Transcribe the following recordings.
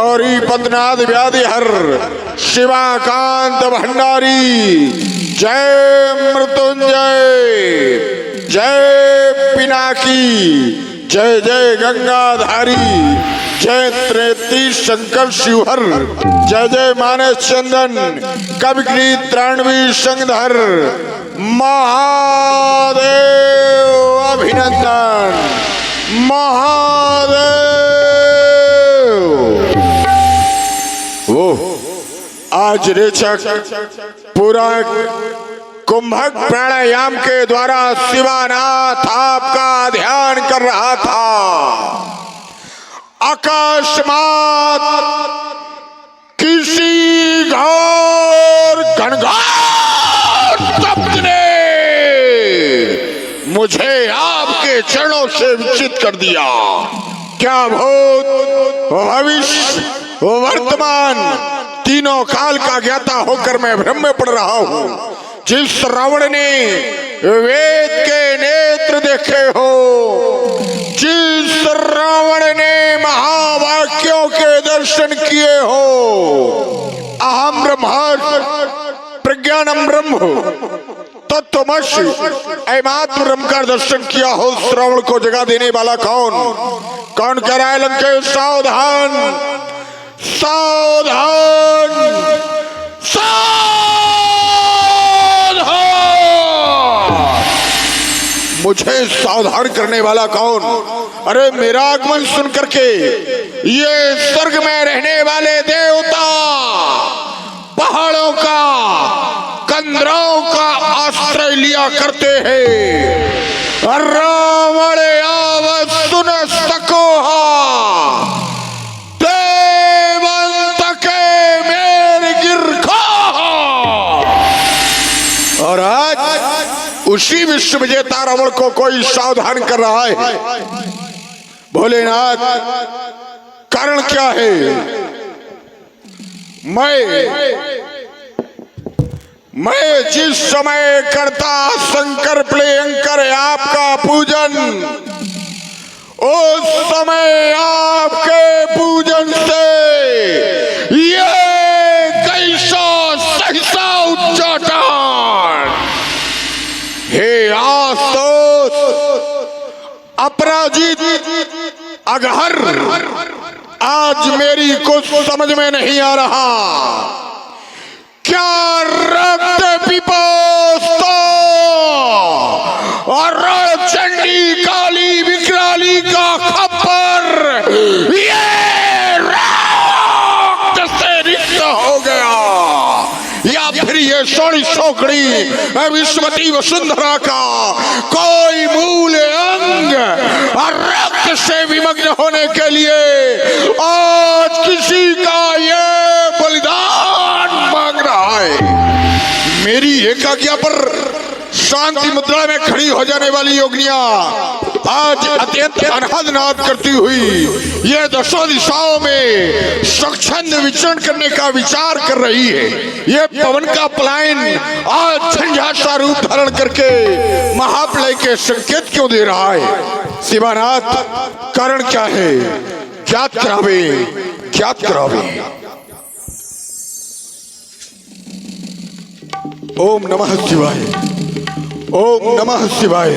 गौरी पद्मनाथ व्याधि हर शिवाकांत भंडारी, जय मृत्युंजय, जय पिनाकी, जय जय गंगाधारी, जय त्रेती शंकर शिवहर, जय जय मानस चंदन कविकृ त्राणवी संगधर, महादेव अभिनंदन, महादेव। वो आज रेचक पूरा कुंभक प्राणायाम के द्वारा शिवानाथ आपका ध्यान कर रहा था। अकस्मात किसी घोर घनघोर शब्द ने मुझे आपके चरणों से विचलित कर दिया। क्या भूत भविष्य वर्तमान तीनों काल का ज्ञाता होकर मैं भ्रम में पड़ रहा हूँ। जिस रावण ने वेद के नेत्र देखे हो, जिस रावण ने महावाक्यों के दर्शन किए हो, अहम ब्रह्मास्मि प्रज्ञानम ब्रह्म तत्त्वमसि ऐमात्म ब्रह्म का दर्शन किया हो, श्रावण को जगा देने वाला कौन? कौन कह रहा है लंकेश सावधान सावधान सावधान, मुझे सावधान करने वाला कौन? अरे मेरा आगमन सुन करके ये स्वर्ग में रहने वाले देवता पहाड़ों का कंदरों का आश्रय लिया करते हैं। रावण आवत सुन सको देवंत के मेर गिर खा, और आज उसी विश्व विजेता रावण को कोई सावधान कर रहा है। भोलेनाथ, कारण क्या है? मैं जिस समय करता शंकर प्रियंकर आपका पूजन, उस समय आपके पूजन से ये कैसा सहसा उच्चाटन, हे आस्तोष अपराजित अघहर, आज मेरी कुछ समझ में नहीं आ रहा। क्या रक्त पिपासा और चंडी काली विकराली का खप्पर ये रक्त से रिक्त हो गया, या फिर ये सोनी सोकड़ी विश्वती वसुंधरा का कोई मूल अंग रक्त से विमग्न होने के लिए आज किसी का ये बलिदान मांग रहा है। मेरी एकाज्ञा पर शांति मुद्रा में खड़ी हो जाने वाली योगिनियां आज अत्यंत अनहद नाद करती हुई ये दसों दिशाओं में स्वच्छंद विचरण करने का विचार कर रही है। ये पवन का पलायन आज झंझासा रूप धारण करके महाप्रलय के संकेत क्यों दे रहा है? शिवानाथ, कारण क्या है? ज्ञात करावे, ज्ञात करावे। ओम नमः शिवाय, ओम नमः शिवाय,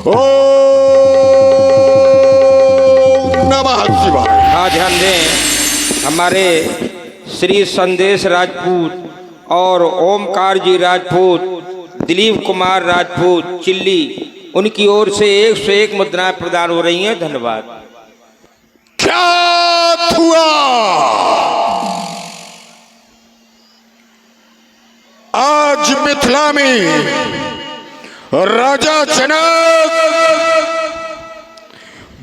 ओम नमः शिवाय। हाँ, ध्यान दें, हमारे श्री संदेश राजपूत और ओमकार जी राजपूत, दिलीप कुमार राजपूत चिल्ली, उनकी ओर से 101 मुद्राएं प्रदान हो रही हैं। धन्यवाद। क्या हुआ? आज मिथिला में राजा जनक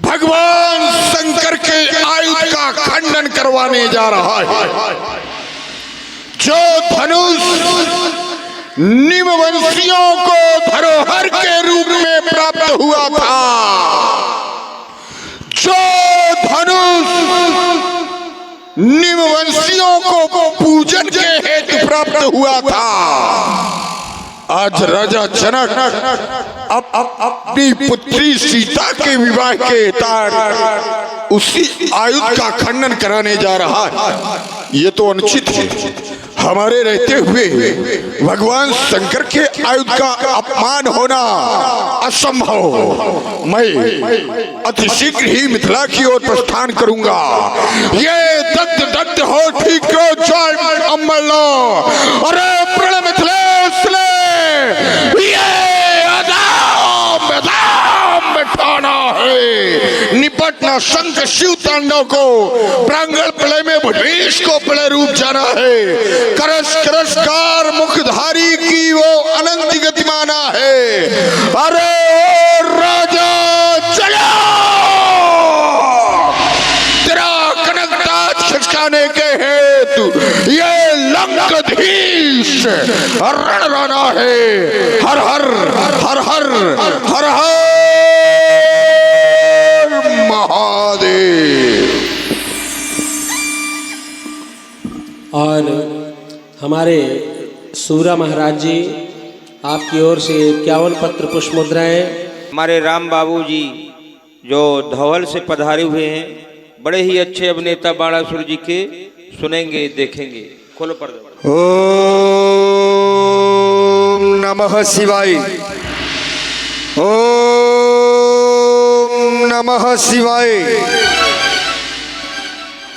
भगवान शंकर के आयुध का खंडन करवाने जा रहा है। जो धनुष निमवंशियों को धरोहर के रूप में प्राप्त हुआ था, जो धनुष निमवंशियों को पूजन के हेतु प्राप्त हुआ था, आज राजा जनक अपनी पुत्री सीता के विवाह के तार उसी आयुध का खंडन कराने जा रहा है, ये तो अनुचित है। हमारे रहते हुए भगवान शंकर के आयुध का अपमान होना असंभव। मैं अति शीघ्र ही मिथिला की ओर प्रस्थान करूंगा। ये दत्त दत्त हो ठीक हो जय अम्बलो। अरे प्रण मिथिलेश बैठाना है, निपटना शंख शिव तांडव को, प्रांगण प्रलय में भूदेश को प्रलय रूप जाना है। करस करसकार मुखधारी की वो अनंत गतिमाना है। अरे ओ राजा चलो, तेरा कनकताज खिसकाने के हेतु ये लंकाधीश रणराना है। हर हर हर हर हर हर महादेव। और हमारे सूरा महाराज जी आपकी ओर से 51 पत्र पुष्प मुद्राएं। हमारे राम बाबू जी जो धवल से पधारे हुए हैं, बड़े ही अच्छे अभिनेता बाणासुर जी के, सुनेंगे देखेंगे। खोलो पर्दा। ओम नमः शिवाय। ओम नमः शिवाय।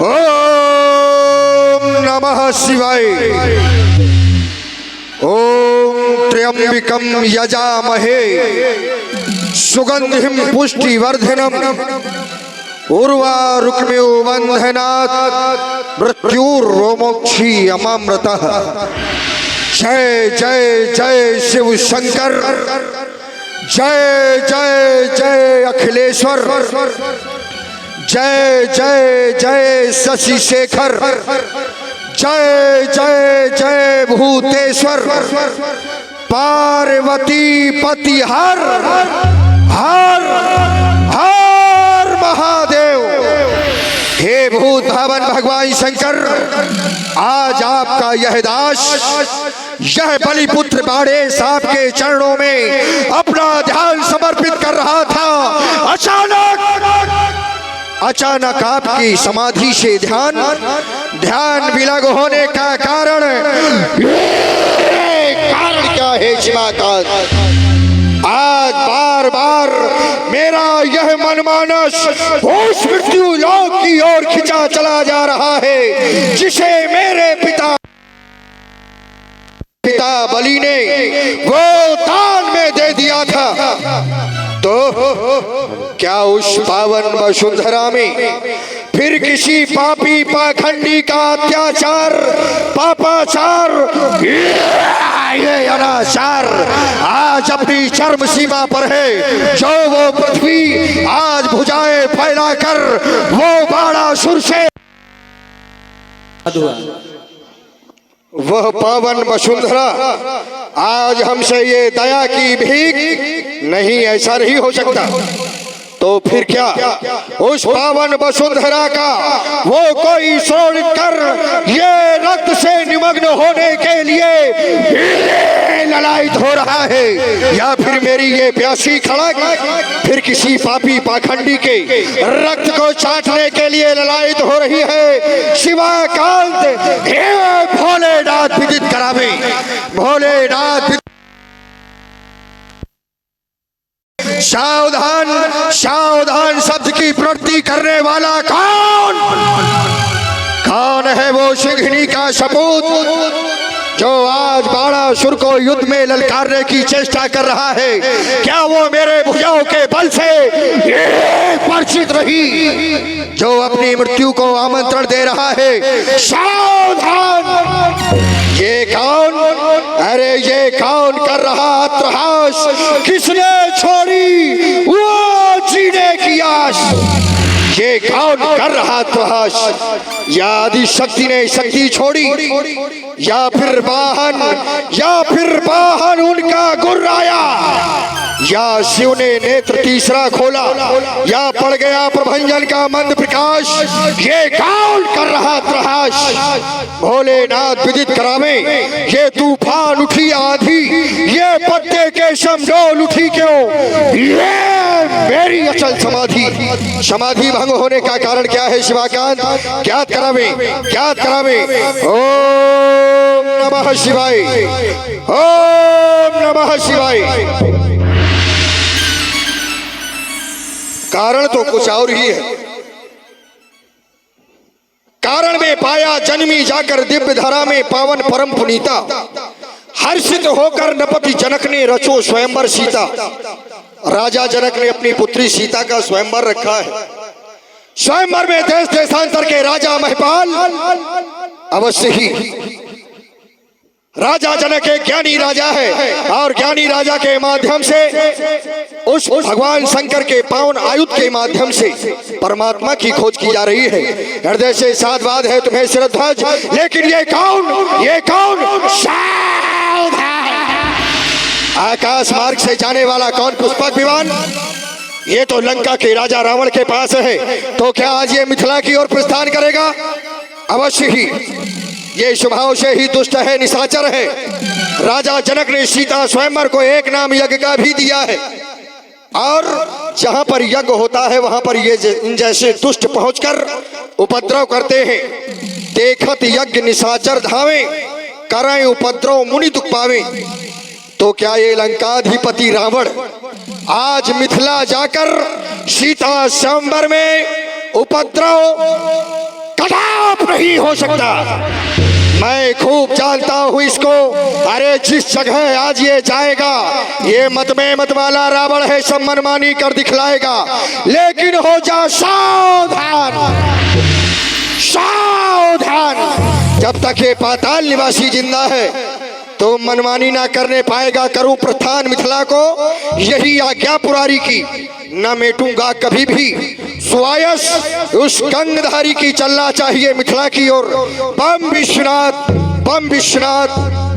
ओम नमः शिवाय। ओम त्र्यंबकं यजामहे सुगंधिं पुष्टिवर्धनम् उर्वारुकमिव बन्धनात् मृत्युर्मोक्षी अमृतः। जय जय जय शिव शंकर, जय जय जय अखिलेश्वर, जय जय जय शशि शेखर, जय जय जय भूतेश्वर, पार्वती पति हर हर हर महादेव। हे भूत भवन भगवान शंकर, आज आपका यह दास, यह बलिपुत्र बाड़े साहब के चरणों में अपना ध्यान समर्पित कर रहा था। अचानक आपकी समाधि से ध्यान विलग होने का कारण क्या है शिवाकांत? आज बार बार मेरा यह मनमानस उस मृत्यु लोक की ओर खिंचा चला जा रहा है जिसे मेरे पिता बलि ने वो दान में दे दिया था। तो क्या उस पावन वसुंधरा में फिर किसी पापी पाखंडी का अत्याचार, पापाचार, ये अनाचार आज अपनी चरम सीमा पर है, जो वो पृथ्वी आज भुजाएं फैलाकर वो बाणासुर से वह पावन वसुंधरा आज हमसे ये दया की भीख नहीं, ऐसा नहीं हो सकता। तो फिर क्या उस पावन वसुंधरा का वो कोई शोषित कर ये रक्त से निमग्न होने के लिए ललायित हो रहा है, या फिर मेरी ये प्यासी खड़क फिर किसी पापी पाखंडी के रक्त को चाटने के लिए ललायित हो रही है? शिवाकांत, हे भोलेनाथ विदित करावे, भोलेनाथ। सावधान सावधान शब्द की प्रवृत्ति करने वाला कौन है? वो सिंघनी का सपूत जो आज बाणासुर को युद्ध में ललकारने की चेष्टा कर रहा है। क्या वो मेरे भुजाओं के बल से परिचित रही जो अपनी मृत्यु को आमंत्रण दे रहा है? सावधान! ये कौन? अरे ये कौन कर रहा त्रास? किसने छोड़ी वो जीने की आस? ये कौन कर रहा त्रास? या आदि शक्ति ने शक्ति छोड़ी, या फिर वाहन उनका गुर्राया, या शिव ने नेत्र तीसरा खोला, या पड़ गया प्रभंजन का मंद प्रकाश। ये कौन कर रहा त्रास? भोलेनाथ विदित करावे, ये तूफान उठी आधी ये पत्ते के समडोल उठी क्यों? ये मेरी अचल समाधि। समाधि भंग होने का कारण क्या है शिवाकांत? ज्ञात करावे। ओम नमः शिवाय, ओम नमः शिवाय। कारण तो कुछ और ही है। कारण में पाया जन्मी जाकर दिव्य धरा में पावन परम पुनीता। हर्षित होकर नपति जनक ने रचो स्वयंवर सीता। राजा जनक ने अपनी पुत्री सीता का स्वयंवर रखा है। स्वयंवर में देश देशांतर के राजा महिपाल अवश्य ही। राजा जनक एक ज्ञानी राजा है और ज्ञानी राजा के माध्यम से उस भगवान शंकर के पावन आयुध के माध्यम से परमात्मा की खोज की जा रही है। हृदय से साधुवाद है तुम्हें श्रद्धाज, लेकिन ये कौन? आकाश मार्ग से जाने वाला कौन पुष्पक विमान? ये तो लंका के राजा रावण के पास है। तो क्या आज ये मिथिला की ओर प्रस्थान करेगा? अवश्य ही। ये स्वभाव से ही दुष्ट है, निशाचर है। राजा जनक ने सीता स्वयंवर को एक नाम यज्ञ का भी दिया है, और जहां पर यज्ञ होता है वहां पर ये जैसे दुष्ट पहुंचकर उपद्रव करते हैं। देखत यज्ञ निशाचर धावे, कराए उपद्रव मुनि दुख पावे। तो क्या ये लंकाधिपति रावण आज मिथिला जाकर सीता स्वयंवर में उपद्रव कदाप नहीं हो सकता। मैं खूब जानता हूं इसको। अरे जिस जगह आज ये जाएगा, ये मत में मत वाला रावण है, सब मनमानी कर दिखलाएगा। लेकिन हो जा सावधान, जब तक ये पाताल निवासी जिंदा है तो मनमानी ना करने पाएगा। करूं प्रस्थान मिथिला को, यही आज्ञा पुरारी की। न मेटूंगा कभी भी सुआयस उस गंगधारी की। चलना चाहिए मिथिला की ओर। बम विश्वनाथ, बम विश्वनाथ,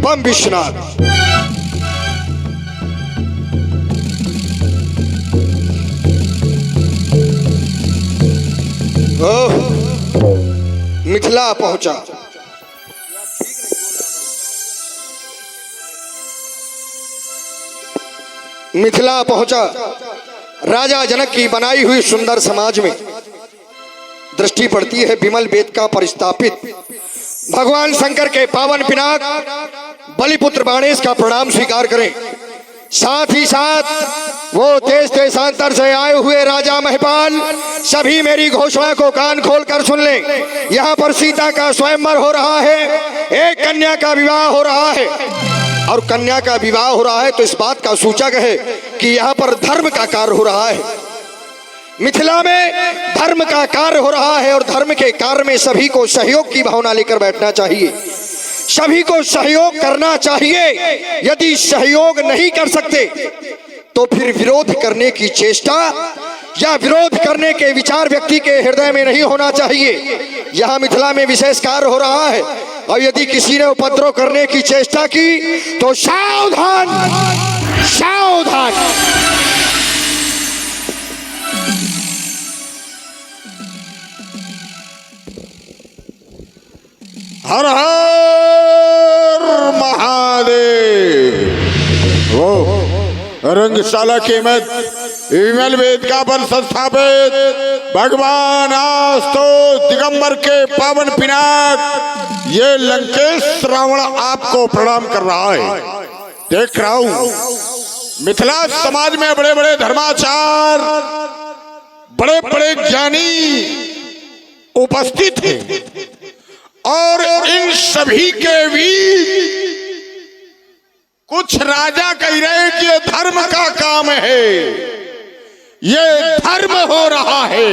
बम विश्वनाथ। मिथिला पहुंचा। मिथिला पहुंचा। राजा जनक की बनाई हुई सुंदर समाज में दृष्टि पड़ती है विमल वेद का परिस्थापित भगवान शंकर के पावन पिनाक बलिपुत्र बाणेश का प्रणाम स्वीकार करें। साथ ही साथ वो देश देशांतर से आए हुए राजा महिपाल सभी मेरी घोषणा को कान खोल कर सुन लें। यहाँ पर सीता का स्वयंवर हो रहा है, एक कन्या का विवाह हो रहा है। और कन्या का विवाह हो रहा है तो इस बात का सूचक है कि यहाँ पर धर्म का कार्य हो रहा है। मिथिला में धर्म का कार्य हो रहा है, और धर्म के कार्य में सभी को सहयोग की भावना लेकर बैठना चाहिए। सभी को सहयोग करना चाहिए। यदि सहयोग नहीं कर सकते तो फिर विरोध करने की चेष्टा या विरोध करने के विचार व्यक्ति के हृदय में नहीं होना चाहिए। यहाँ मिथिला में विशेष कार्य हो रहा है, और यदि किसी ने उपद्रव करने की चेष्टा की तो सावधान, सावधान। हर हर महादेव। वो रंगशाला के मत विमल वेद का बल संस्थापित भगवान आस्तो दिगंबर के पावन पिनाक ये लंकेश रावण आपको प्रणाम कर रहा है। देख रहा हूं मिथिला समाज में बड़े बड़े धर्माचार, बड़े बड़े ज्ञानी उपस्थित हैं, और इन सभी के बीच कुछ राजा कह रहे कि ये धर्म का काम है, ये धर्म हो रहा है।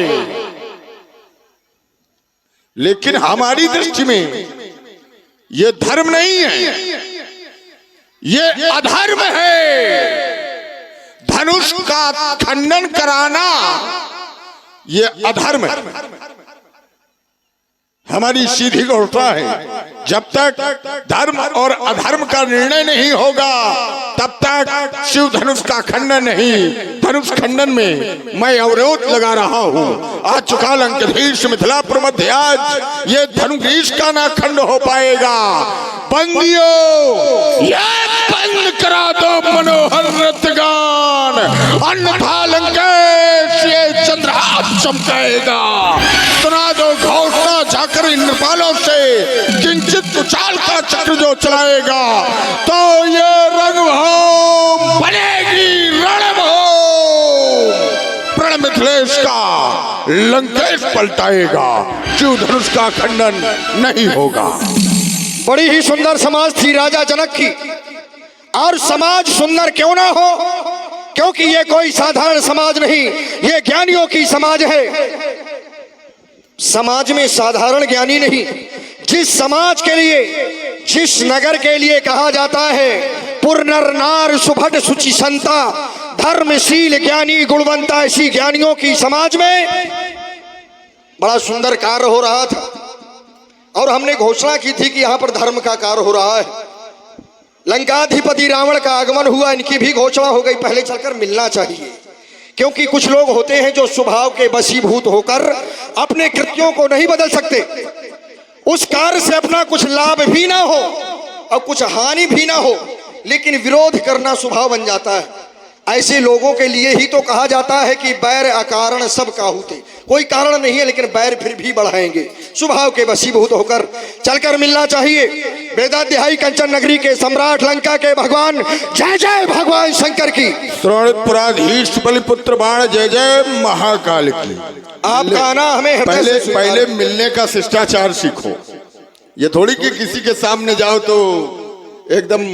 लेकिन हमारी दृष्टि में ये धर्म नहीं है, ये अधर्म है। धनुष का खंडन कराना ये अधर्म है। हमारी सीधी घोषणा है, जब तक धर्म और अधर्म का निर्णय नहीं होगा तब तक शिव धनुष का खंडन नहीं। धनुष खंडन में मैं अवरोध लगा रहा हूँ। आज चुका लंकाधीश मिथिलापुर मध्य आज ये धनुग्रीश का ना खंड हो पाएगा। बंदियों बंद करा दो मनोहर रथगान, अन्यथा लंकेश ये चंद्रहास चमकेगा। सुना दो घोषणा जाकर इंद्रपालों से, किंचित उछाल का चक्र जो चलाएगा तो ये रणभूमि बनेगी रणभूमि। प्रण मिथिलेश का लंकेश पलटाएगा, शिव धनुष का खंडन नहीं होगा। बड़ी ही सुंदर समाज थी राजा जनक की, और समाज सुंदर क्यों ना हो, क्योंकि ये कोई साधारण समाज नहीं, ये ज्ञानियों की समाज है। समाज में साधारण ज्ञानी नहीं, जिस समाज के लिए, जिस नगर के लिए कहा जाता है पुरनर नार सुभट सुचि संता, धर्मशील ज्ञानी गुणवंता, ऐसी ज्ञानियों की समाज में बड़ा सुंदर कार्य हो रहा था। और हमने घोषणा की थी कि यहां पर धर्म का कार्य हो रहा है। लंकाधिपति रावण का आगमन हुआ, इनकी भी घोषणा हो गई। पहले चलकर मिलना चाहिए, क्योंकि कुछ लोग होते हैं जो स्वभाव के वशीभूत होकर अपने कृत्यों को नहीं बदल सकते। उस कार्य से अपना कुछ लाभ भी ना हो और कुछ हानि भी ना हो, लेकिन विरोध करना स्वभाव बन जाता है। ऐसे लोगों के लिए ही तो कहा जाता है कि बैर अकारण सब काहूते, कोई कारण नहीं है लेकिन बैर फिर भी बढ़ाएंगे, स्वभाव के वशीभूत होकर चलकर मिलना चाहिए। वेदाध्यायी कंचन नगरी के सम्राट, लंका के भगवान, जय जय भगवान शंकर की। श्रोणपुराधीश बलिपुत्र बाण, जय जय महाकाल की। आपका आना हमें पहले मिलने का शिष्टाचार सीखो। ये थोड़ी कि किसी के सामने जाओ तो एकदम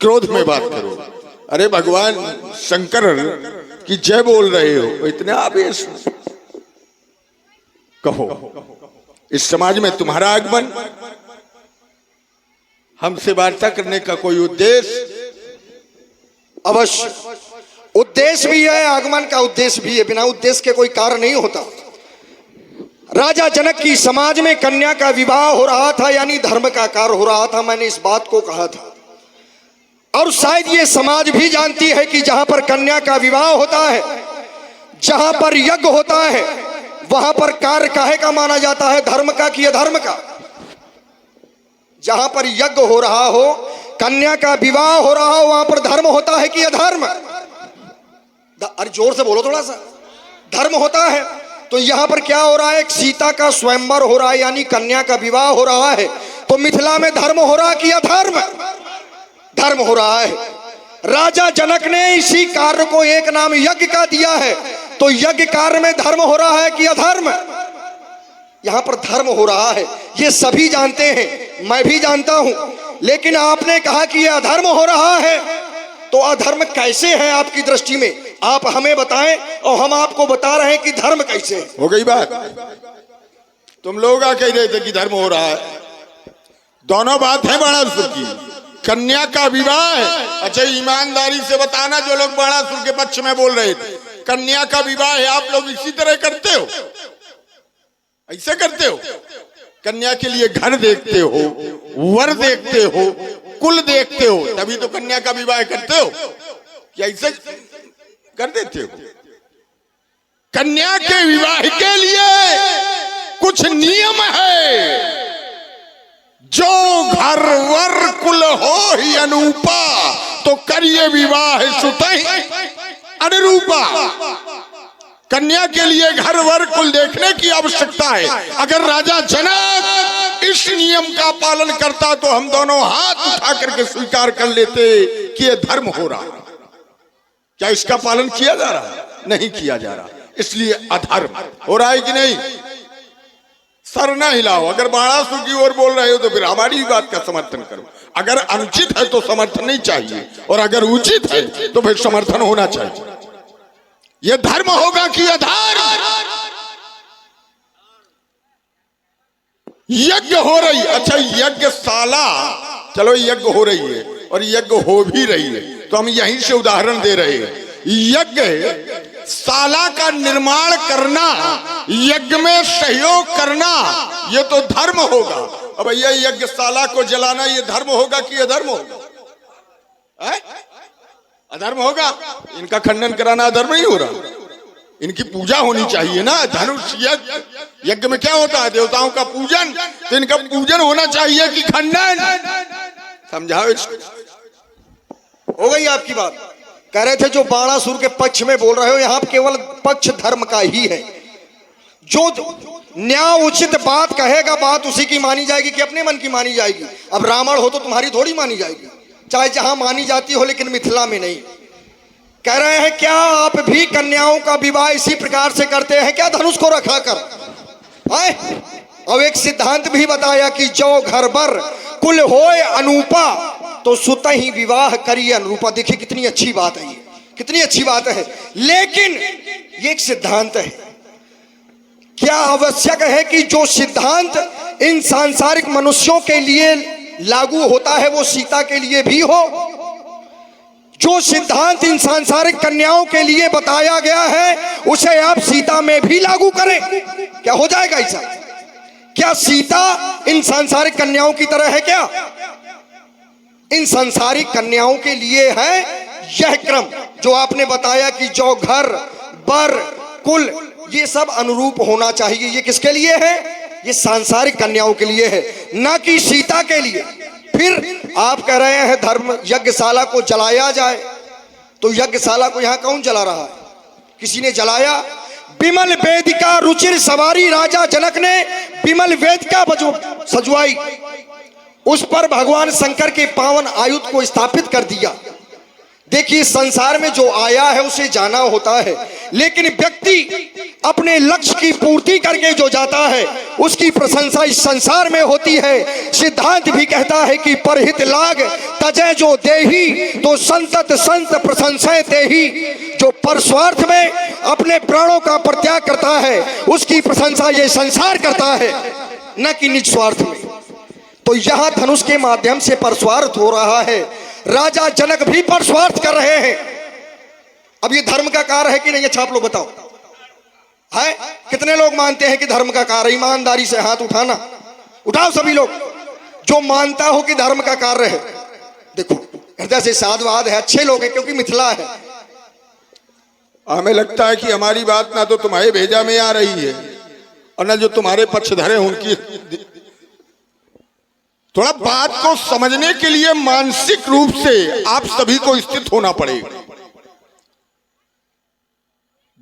क्रोध में बात करो। अरे भगवान शंकर की जय बोल रहे हो, इतने आवेश कहो। इस समाज में तुम्हारा आगमन, हमसे वार्ता करने का कोई उद्देश्य? अवश्य उद्देश्य भी है, आगमन का उद्देश्य भी है। बिना उद्देश्य के कोई कार्य नहीं होता। राजा जनक की समाज में कन्या का विवाह हो रहा था, यानी धर्म का कार्य हो रहा था। मैंने इस बात को कहा था, और शायद ये समाज भी जानती है कि जहां पर कन्या का विवाह होता है, जहां पर यज्ञ होता है, वहां पर कार्य काहे का माना जाता है, धर्म का कि अधर्म का। जहां पर यज्ञ हो रहा हो, कन्या का विवाह हो रहा हो, वहां पर धर्म होता है कि अधर्म? अरे जोर से बोलो थोड़ा सा। धर्म होता है। तो यहां पर क्या हो रहा है, एक सीता का स्वयंवर हो रहा है, यानी कन्या का विवाह हो रहा है। तो मिथिला में धर्म हो रहा है कि अधर्म? धर्म हो रहा है। राजा जनक ने इसी कार्य को एक नाम यज्ञ का दिया है। तो यज्ञ कार्य में धर्म हो रहा है कि अधर्म? यहां पर धर्म हो रहा है, ये सभी जानते हैं, मैं भी जानता हूं। लेकिन आपने कहा कि यह अधर्म हो रहा है, तो अधर्म कैसे है आपकी दृष्टि में? आप हमें बताएं और हम आपको बता रहे हैं कि धर्म कैसे है। हो गई बात। तुम लोग आ कह रहे थे कि धर्म हो रहा है, दोनों बात है बाणासुर की। कन्या का विवाह है। अच्छा ईमानदारी से बताना, जो लोग बाणासुर के पक्ष में बोल रहे थे, कन्या का विवाह है, आप लोग इसी तरह करते हो? ऐसे करते हो? कन्या के लिए घर देखते हो, वर देखते हो, कुल देखते हो, तभी तो कन्या का विवाह करते हो, क्या ऐसे कर देते हो? कन्या के विवाह के लिए कुछ नियम है। जो घर वर कुल हो ही अनूपा, तो करिए विवाह सुतहि अनुरूपा। कन्या के लिए घर वर कुल देखने की आवश्यकता है। अगर राजा जनक इस नियम का पालन करता तो हम दोनों हाथ उठा करके स्वीकार कर लेते कि यह धर्म हो रहा। क्या इसका पालन किया जा रहा? नहीं किया जा रहा, इसलिए अधर्म हो रहा है कि नहीं? सर ना हिलाओ। अगर बाणासुर की ओर बोल रहे हो तो फिर हमारी बात का समर्थन करो। अगर अनुचित है तो समर्थन नहीं चाहिए, और अगर उचित है तो फिर समर्थन होना चाहिए। यह धर्म होगा कि अधर्म? यज्ञ हो रही, अच्छा यज्ञशाला, चलो यज्ञ हो रही है और यज्ञ हो भी रही है, तो हम यहीं से उदाहरण दे रहे हैं। यज्ञ शाला का निर्माण करना, यज्ञ में सहयोग करना, ये तो धर्म होगा। अब भैया यज्ञशाला को जलाना ये धर्म होगा कि अधर्म होगा? अधर्म होगा। इनका खंडन कराना अधर्म नहीं हो रहा, इनकी पूजा होनी चाहिए ना। धनुष यज्ञ, यज्ञ में क्या होता है? देवताओं का पूजन। तो इनका पूजन होना चाहिए कि खंडन? समझाओ इसको। हो गई आपकी बात। कह रहे थे जो बाणासुर के पक्ष में बोल रहे हो, यहां केवल पक्ष धर्म का ही है। जो न्याय उचित बात कहेगा, बात उसी की मानी जाएगी कि अपने मन की मानी जाएगी। अब रावण हो तो तुम्हारी थोड़ी मानी जाएगी, चाहे जहां मानी जाती हो, लेकिन मिथिला में नहीं। कह रहे हैं क्या आप भी कन्याओं का विवाह इसी प्रकार से करते हैं क्या, धनुष को रखा कर? आए अब एक सिद्धांत भी बताया कि जो घर बर कुल होए अनूपा तो सुत ही विवाह करिए अनुरूपा। देखिए कितनी अच्छी बात है, ये कितनी अच्छी बात है। लेकिन ये एक सिद्धांत है, क्या आवश्यक है कि जो सिद्धांत इन सांसारिक मनुष्यों के लिए लागू होता है वो सीता के लिए भी हो? जो सिद्धांत इन सांसारिक कन्याओं के लिए बताया गया है उसे आप सीता में भी लागू करें, क्या हो जाएगा ऐसा? क्या सीता इन सांसारिक कन्याओं की तरह है क्या? इन सांसारिक कन्याओं के लिए है यह क्रम जो आपने बताया कि जो घर बर कुल ये सब अनुरूप होना चाहिए। ये किसके लिए है? ये सांसारिक कन्याओं के लिए है, ना कि सीता के लिए। फिर आप कह रहे हैं धर्म यज्ञशाला को जलाया जाए, तो यज्ञशाला को यहां कौन जला रहा है? किसी ने जलाया? विमल वेदिका रुचिर सवारी राजा जनक ने विमल वेदिका सजवाई, उस पर भगवान शंकर के पावन आयुध को स्थापित कर दिया। देखिए संसार में जो आया है उसे जाना होता है, लेकिन व्यक्ति अपने लक्ष्य की पूर्ति करके जो जाता है उसकी प्रशंसा इस संसार में होती है। सिद्धांत भी कहता है कि परहित लाग तजय जो देही तो संतत संत प्रशंसा देही। जो परस्वार्थ में अपने प्राणों का परित्याग करता है उसकी प्रशंसा ये संसार करता है, न कि निज स्वार्थ में। तो यहां धनुष के माध्यम से परस्वार्थ हो रहा है, राजा जनक भी परस्वार्थ कर रहे हैं। अब ये धर्म का कार्य है कि नहीं, अच्छा आप लोग बताओ, है? कितने लोग मानते हैं कि धर्म का कार्य? ईमानदारी से हाथ उठाना, उठाओ सभी लोग जो मानता हो कि धर्म का कार्य है। देखो हृदय से साधवाद है, अच्छे लोग हैं क्योंकि मिथिला है। हमें लगता है कि हमारी बात ना तो तुम्हारे भेजा में आ रही है और ना जो तुम्हारे पक्षधर हैं उनकी। थोड़ा बात को समझने के लिए मानसिक रूप से आप सभी को स्थित होना पड़ेगा।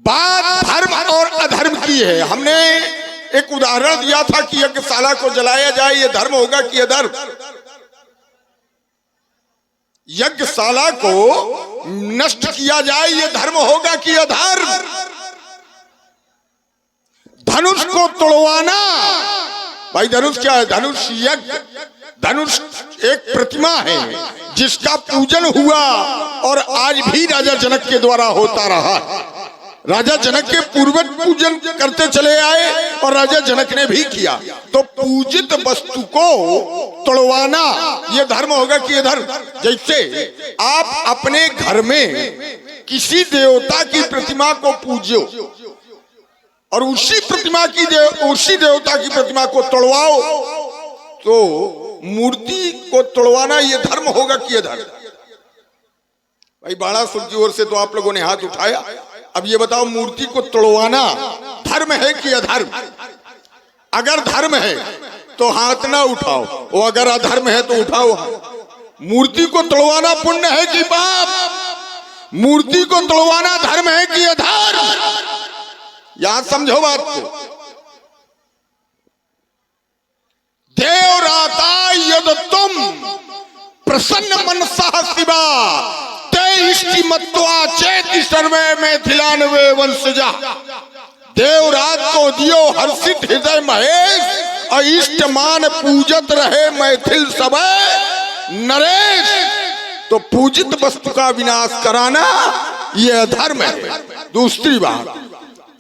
बात धर्म और अधर्म की है। हमने एक उदाहरण दिया था कि यज्ञशाला को जलाया जाए, यह धर्म होगा कि अधर्म? यज्ञशाला को नष्ट किया जाए, यह धर्म होगा कि अधर्म? धनुष को तोड़वाना, भाई धनुष क्या है? धनुष यज्ञ, धनुष एक प्रतिमा है जिसका पूजन हुआ और आज भी राजा जनक के द्वारा होता रहा। राजा जनक के पूर्वज पूजन करते चले आए और राजा जनक ने भी किया। तो पूजित वस्तु को तोड़वाना यह धर्म होगा कि अधर्म? जैसे आप अपने घर में किसी देवता की प्रतिमा को पूजो और उसी देवता की प्रतिमा को तोड़वाओ, तो मूर्ति को तोड़वाना यह धर्म होगा कि अधर्म? भाई बाणासुर की ओर से तो आप लोगों ने हाथ उठाया, अब ये बताओ मूर्ति को तोड़वाना धर्म है कि अधर्म? अगर धर्म है तो हाथ ना उठाओ, और अगर अधर्म है तो उठाओ। मूर्ति को तोड़वाना पुण्य है कि पाप? मूर्ति को तोड़वाना धर्म है कि अधर्म? यहां समझो बात को। देवराता यद तुम प्रसन्न मनसा शिवा ते इष्टि मत्वा चेति सर्वे मैथिलानवे वंशजा। देवरात को दियो हर्षित हृदय महेश और इष्ट मान पूजत रहे मैथिल सब नरेश। तो पूजित वस्तु का विनाश कराना यह अधर्म है। दूसरी बात,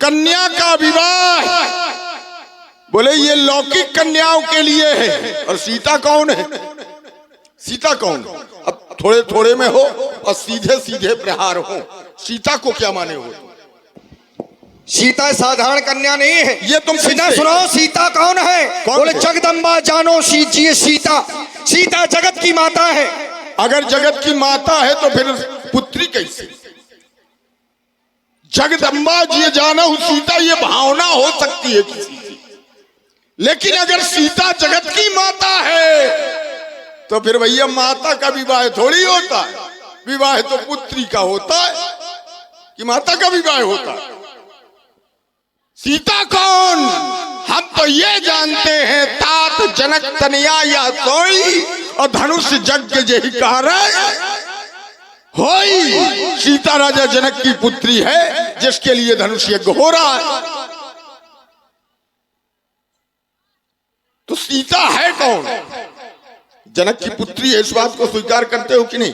कन्या का विवाह, बोले ये लौकिक कन्याओं के लिए है। और सीता कौन है? सीता कौन? अब थोड़े थोड़े में हो और सीधे सीधे प्रहार हो, सीता को क्या माने हो? सीता साधारण कन्या नहीं है। ये तुम सीता सुनाओ, सीता कौन है? बोले जगदम्बा जानो सीता, सीता जगत की माता है। अगर जगत की माता है तो फिर पुत्री कैसे? जगदम्बा जी जानो सीता, ये भावना हो सकती है किसी की, लेकिन अगर सीता जगत की माता है तो फिर भैया माता का विवाह थोड़ी होता है। विवाह तो पुत्री का होता है कि माता का विवाह होता है। सीता कौन? हम तो ये जानते हैं तात जनक तनया या सोई और धनुष यज्ञ जही कारण होई। सीता राजा जनक की पुत्री है जिसके लिए धनुष यज्ञ हो रहा है। तो सीता है कौन? जनक की पुत्री है, इस बात को स्वीकार करते हो कि नहीं?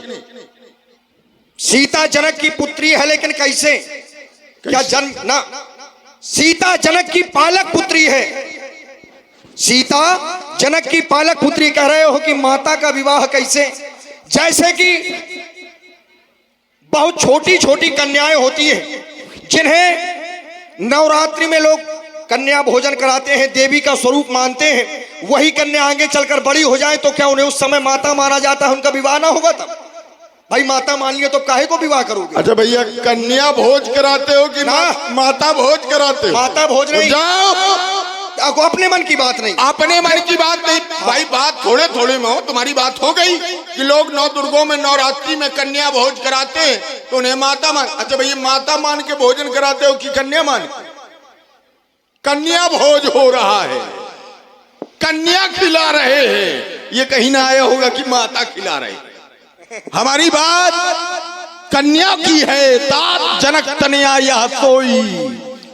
सीता जनक की पुत्री है, लेकिन कैसे? क्या जन्म ना? सीता जनक की पालक पुत्री है। सीता जनक की पालक पुत्री कह रहे हो कि माता का विवाह कैसे? जैसे कि बहुत छोटी छोटी कन्याएं होती हैं जिन्हें नवरात्रि में लोग कन्या भोजन कराते हैं, देवी का स्वरूप मानते हैं। वही कन्या आगे चलकर बड़ी हो जाए तो क्या उन्हें उस समय माता माना जाता है? उनका विवाह ना होगा तब? भाई माता मान लिया तो काहे को विवाह करोगे? अच्छा भैया, कन्या भोज कराते हो कि माता भोज कराते हो? माता भोज नहीं। जाओ, आपको अपने मन की बात नहीं। अपने मन की बात नहीं भाई, बात थोड़े थोड़े में हो। तुम्हारी बात हो गई कि लोग नौ दुर्गों में नवरात्रि में कन्या भोज कराते हैं तो उन्हें माता मान। अच्छा भैया, माता मान के भोजन कराते हो कि कन्या मान? कन्या भोज हो रहा है, कन्या खिला रहे हैं। ये कहीं ना आया होगा कि माता खिला रहे हैं। हमारी बात कन्या की है। तात जनक तनया या सोई।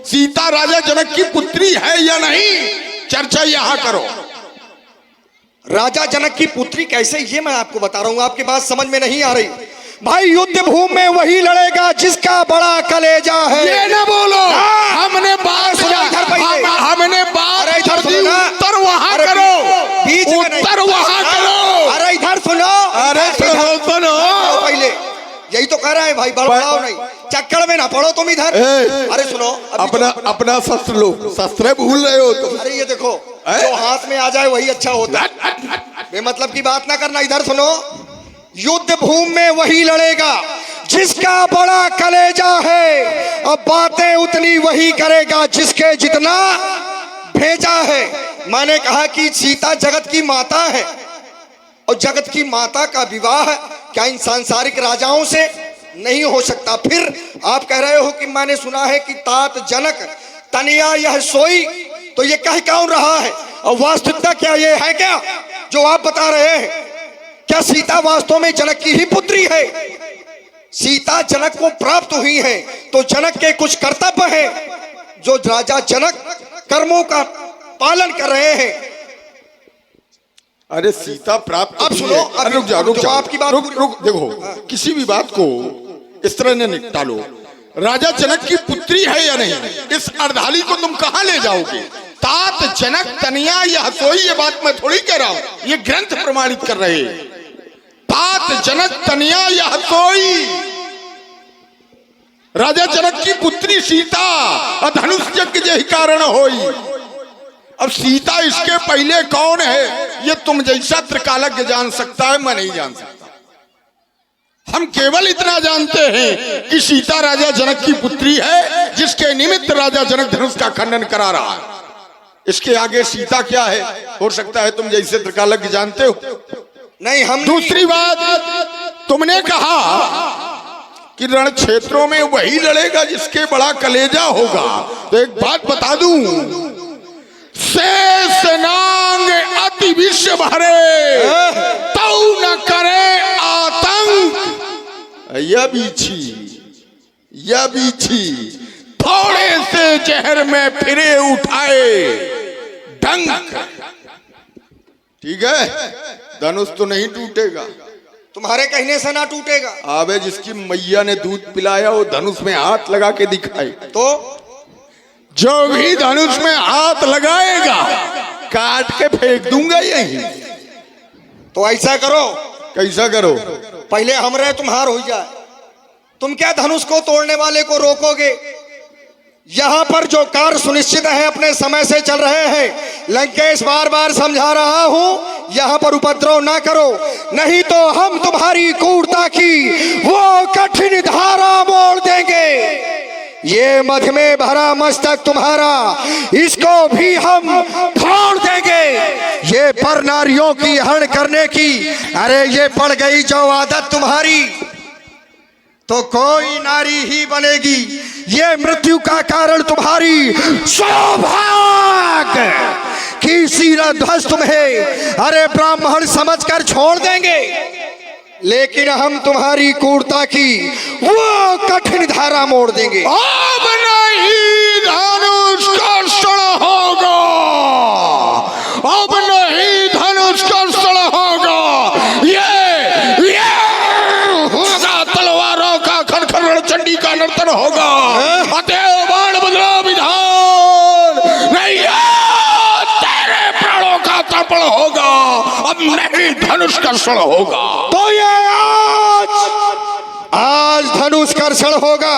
सीता राजा जनक की पुत्री है या नहीं, चर्चा यहां करो। राजा जनक की पुत्री कैसे, ये मैं आपको बता रहा हूं। आपकी बात समझ में नहीं आ रही। भाई युद्ध भूमि में वही लड़ेगा जिसका बड़ा कलेजा है। ये ना बोलो। हमने बात हमने बात उत्तर वहां करो, बीच में उत्तर वहां करो। अरे इधर सुनो, अरे सुनो पहले। यही तो कह रहा है भाई, बड़बड़ाओ नहीं, चक्कर में ना पड़ो तुम इधर। अरे सुनो, अपना शस्त्र लो, शस्त्र भूल रहे हो तुम। अरे ये देखो, जो हाथ में आ जाए वही अच्छा होता है। बेमतलब की बात ना करना। इधर सुनो, युद्ध भूमि में वही लड़ेगा जिसका बड़ा कलेजा है। अब बातें उतनी वही करेगा जिसके जितना भेजा है। मैंने कहा कि सीता जगत की माता है और जगत की माता का विवाह क्या इन सांसारिक राजाओं से नहीं हो सकता? फिर आप कह रहे हो कि मैंने सुना है कि तात जनक तनया यह सोई, तो ये कह कौन रहा है? और वास्तविकता क्या ये है क्या जो आप बता रहे हैं? क्या सीता वास्तव में जनक की ही पुत्री है? सीता जनक को प्राप्त हुई है तो जनक के कुछ कर्तव्य हैं जो राजा जनक कर्मों का पालन कर रहे हैं। अरे सीता प्राप्त, अब सुनो, रुक जाओ आपकी बात रुक। देखो, किसी भी बात को इस तरह ने निपटा लो। राजा जनक की पुत्री है या नहीं, इस अर्धाली को तुम कहां ले जाओगे? तात जनक तनया या सोई, ये बात मैं थोड़ी कह रहा हूं, ये ग्रंथ प्रमाणित कर रहे हैं। तात जनक तनया या सोई, राजा जनक की पुत्री सीता और धनुष यज्ञ यही कारण होई। अब सीता इसके पहले कौन है ये तुम जैसा त्रिकालज्ञ जान सकता है, मैं नहीं जान सकता। हम केवल इतना जानते हैं कि सीता राजा जनक की पुत्री है जिसके निमित्त राजा जनक धनुष का खंडन करा रहा है। इसके आगे सीता क्या है हो सकता है तुम जैसे त्रिकालज्ञ जानते हो? नहीं, हम। दूसरी बात, तुमने कहा कि रण क्षेत्रों में वही लड़ेगा जिसके बड़ा कलेजा होगा। तो एक बात बता दूं, शेष नांग अति विश्व भरे तौ न करे आतंक। यह बीछी थोड़े से जहर में फिरे उठाए डंक। ठीक है, धनुष तो नहीं टूटेगा, तुम्हारे कहने से ना टूटेगा। अबे जिसकी मैया ने दूध पिलाया वो धनुष में हाथ लगा के दिखाए तो जो भी धनुष में हाथ लगाएगा काट के फेंक दूंगा यही। तो ऐसा करो। कैसा करो? पहले हमरे तुम्हार हो जाए। तुम क्या धनुष को तोड़ने वाले को रोकोगे? यहाँ पर जो कार्य सुनिश्चित है अपने समय से चल रहे हैं। लंकेश बार बार समझा रहा हूं, यहाँ पर उपद्रव ना करो, नहीं तो हम तुम्हारी क्रूरता की वो कठिन धारा मोड़ देंगे। ये मध में भरा मस्तक तुम्हारा, इसको भी हम फोड़ देंगे। ये पर नारियों की हरण करने की, अरे ये पड़ गई जो आदत तुम्हारी, तो कोई नारी ही बनेगी। ये मृत्यु का कारण तुम्हारी सौभाग्य की सीरध्वज तुम्हें अरे ब्राह्मण समझकर छोड़ देंगे, लेकिन हम तुम्हारी क्रूरता की वो कठिन धारा मोड़ देंगे। अब नहीं धनुष कर्षण होगा, अब नहीं धनुष कर्षण होगा। ये होगा तलवारों का खनखन, चंडी का नर्तन होगा। अतएव बाण बदला विधान नहीं, तेरे प्राणों का तर्पण होगा। अब नहीं धनुष कर्षण होगा। तो ये आज धनुष कर्षण होगा,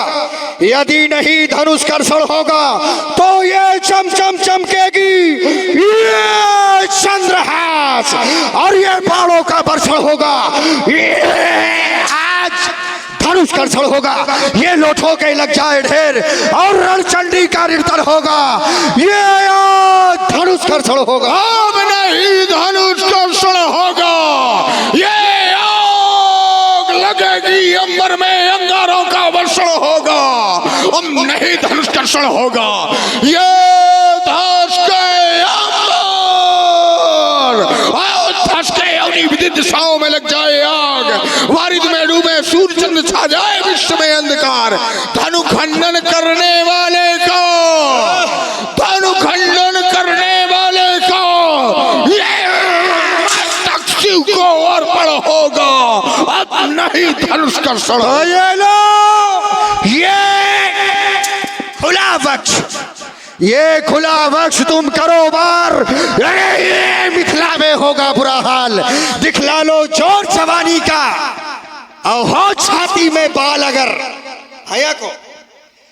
यदि नहीं धनुष कर्षण होगा तो ये चमचम चमकेगी ये चंद्रहास और ये बाणों का वर्षण होगा। ये आज धनुष कर्षण होगा, ये लोठों के लग जाए ढेर और रणचंडी का नर्तन होगा। ये आज धनुष कर्षण होगा। अब नहीं धनुष कर्षण होगा। ये लगेगी अंबर में अंगारों का वर्षण होगा। अब नहीं धनुष कर्षण होगा। ये धस के अंबर, धस के अवनी विदित दिशाओं में लग जाए आग, वारिद में डूबे सूर्य चंद्र छा जाए विश्व में अंधकार। धनु खंडन करने वाले को, धनु खंडन करने वाले को ये शिव को अर्पण होगा। अब नहीं धनुष कर्षण। ये लो, ये खुला वक्ष, ये खुला वक्ष तुम करो बार। ये मिथिला में होगा बुरा हाल, दिखला लो जोर जवानी का। और हो छाती में बाल अगर हया को,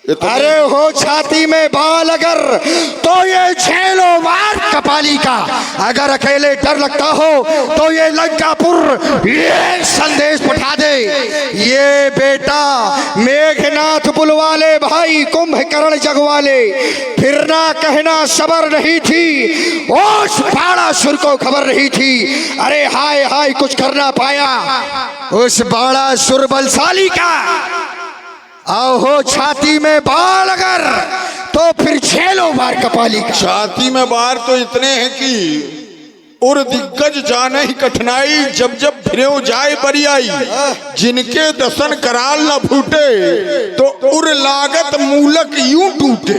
अरे हो छाती में बाल अगर तो ये झेलो वार कपाली का। अगर अकेले डर लगता हो तो ये लंकापुर ये संदेश पठा दे। ये बेटा मेघनाथ बुलवाले भाई कुंभकर्ण जगवाले, फिरना कहना सबर नहीं थी, ओस बाणासुर को खबर नहीं थी। अरे हाय हाय कुछ करना पाया उस बाणासुर बलशाली का। आओ हो छाती में बाल अगर तो फिर झेलो बार कपाली का। छाती में बार तो इतने हैं कि उर दिग्गज जाने ही कठिनाई, जब जब फिरे जाए बरियाई। जिनके दसन कराल न फूटे तो उर लागत मूलक यूं टूटे।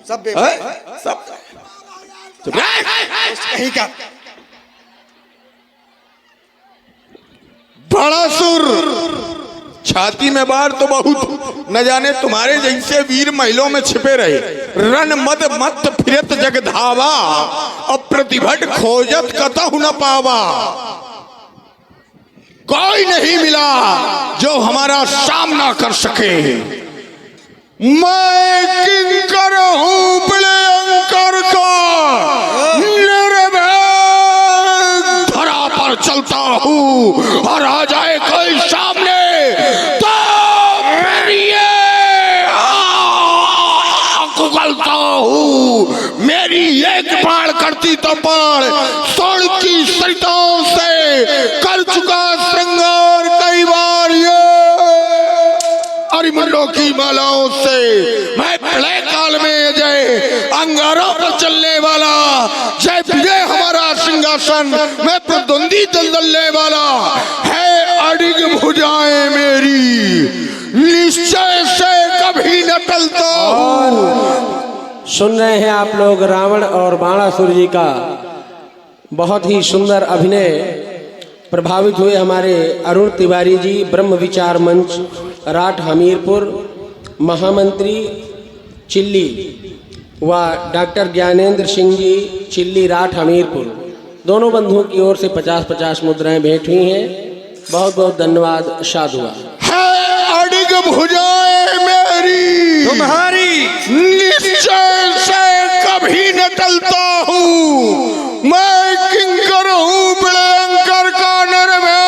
सब सब कहीं का बड़ा सुर छाती में बार तो बहुत, न जाने तुम्हारे जैसे वीर महिलों में छिपे रहे। रन मद मत फिरत जग धावा, अप्रतिभट खोजत कतहु न पावा। कोई नहीं मिला जो हमारा सामना कर सके। मैं किंकर हूं प्रियंकर का, निर्भय धरा पर चलता हूं और आ जाए कोई सामने तो मेरी उगलता हूं। मेरी एक बाण करती तो बाण सोन की सरिताओं से कर चुका श्रृंगार कई बार। ये अरिमंडों की मालाओं से मैं प्रलय काल में जय अंगारों पर चलने वाला, जय विजय हमारा सिंहासन मैं प्रद्वंदी दलदलने वाला है। अडिग भुजाएं मेरी निश्चय से कभी न टलता हूं। सुन रहे हैं आप लोग रावण और बाणासुर जी का बहुत ही सुंदर अभिनय। प्रभावित हुए हमारे अरुण तिवारी जी, ब्रह्म विचार मंच राठ हमीरपुर, महामंत्री चिल्ली व डॉक्टर ज्ञानेंद्र सिंह जी चिल्ली राठ हमीरपुर, दोनों बंधुओं की ओर से 50-50 मुद्राएं भेंट हुई हैं। बहुत बहुत धन्यवाद। साधुवाद। अडिग भुजाएं मेरी तुम्हारी निश्चय से कभी न टलता हूँ। मैं किंकर हूँ प्रियंकर का, निर्भय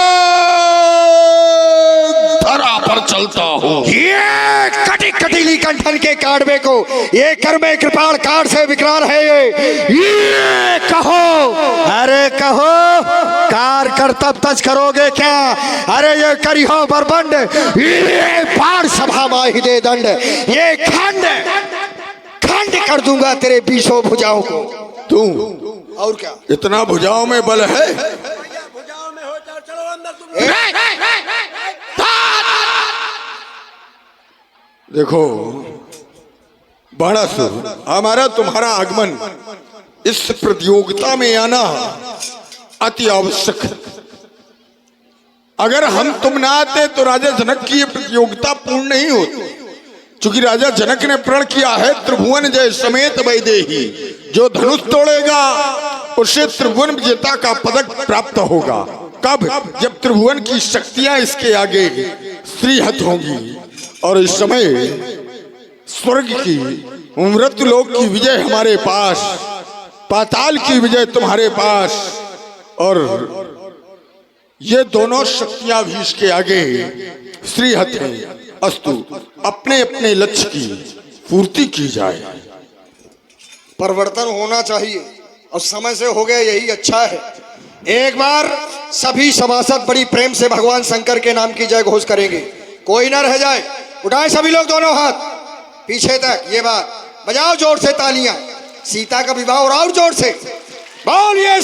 धरा पर चलता हूँ। ये कटी कटीली कंठन के काड़वे को ये कर्मे कृपाण काट से विकराल है। ये कहो, अरे कहो कार आकर तब तज करोगे क्या? अरे ये करिहो बरबंड, ये पार सभा माही दे दंड, ये खंड खंड कर दूंगा तेरे बीसों भुजाओं को। तू और क्या? इतना भुजाओं में बल है? देखो बाणासुर, हमारा तुम्हारा आगमन इस प्रतियोगिता में आना अति आवश्यक है। अगर हम तुम ना आते तो राजा जनक की ये प्रतियोगिता पूर्ण नहीं होती। क्योंकि राजा जनक ने प्रण किया है त्रिभुवन जय समेत वैदेही, जो धनुष तोड़ेगा उसे त्रिभुवन विजेता का पदक प्राप्त होगा। कब? जब त्रिभुवन की शक्तियां इसके आगे श्रीहत होंगी। और इस समय स्वर्ग की, मृत्युलोक की विजय हमारे पास, पाताल की विजय तुम्हारे पास, और ये दोनों शक्तियां भी इसके आगे श्रीहत हैं। अस्तु, अपने अपने लक्ष्य की पूर्ति की जाए। परिवर्तन होना चाहिए और समय से हो गया, यही अच्छा है। एक बार सभी सभासद बड़ी प्रेम से भगवान शंकर के नाम की जय घोष करेंगे, कोई ना रह जाए। उठाए सभी लोग दोनों हाथ पीछे तक, ये बात बजाओ जोर से तालियां। सीता का विवाह और जोर से बोलिए।